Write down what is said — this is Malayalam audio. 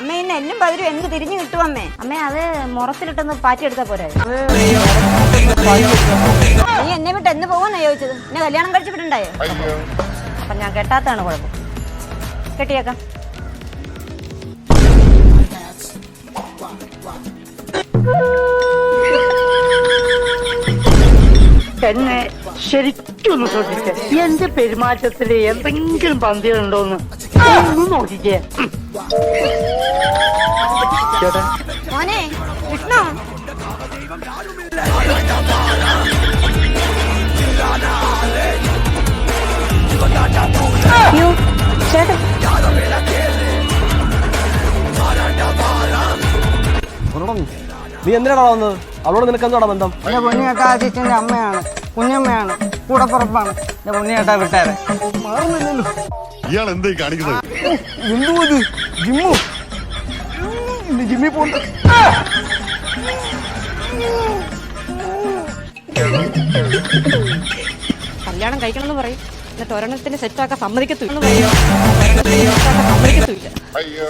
അമ്മ ഇന്ന് എല്ലും പതിരും എനിക്ക് തിരിഞ്ഞു കിട്ടും അമ്മേ. അമ്മേ അത് മുറത്തിലിട്ടൊന്ന് പാറ്റിയെടുത്താ പോരാ. നീ എന്നെ വിട്ട് എന്ന് പോകുമെന്നാ ചോദിച്ചത്? എന്നെ കല്യാണം കഴിച്ചു വിട്ടുണ്ടായോ? അപ്പൊ ഞാൻ കെട്ടാത്താണ് കുഴപ്പം. കെട്ടിയേക്കാം. എന്നെ ശരിക്കൊന്ന് ശ്രദ്ധിച്ചേ. എന്റെ പെരുമാറ്റത്തില് എന്തെങ്കിലും പന്തികളുണ്ടോന്ന് ഒന്ന് നോക്കിക്കേ. മോനെ വിഷ്ണു, ചേട്ടൻ നീ എന്തിനാണ് വന്നത്? അവളോട് നിനക്ക് എന്താണ് ബന്ധം? എന്റെ പൊന്നിയേട്ടാ ചേച്ചിന്റെ അമ്മയാണ്, കുഞ്ഞമ്മയാണ്, കൂടപ്പുറപ്പാണ്. എന്റെ പൊന്നിയേട്ടാ വിട്ടേരെ. ഇയാൾ എന്തായി കാണിക്കുന്നത്? എന്തുവത്? ജിമ്മു ജിമ്മി പോണ്ട. കല്യാണം കഴിക്കണമെന്ന് പറയും, എന്നിട്ട് ഒരെണ്ണത്തിന് സെറ്റാക്കാൻ സമ്മതിക്കത്തില്ല. അയ്യോ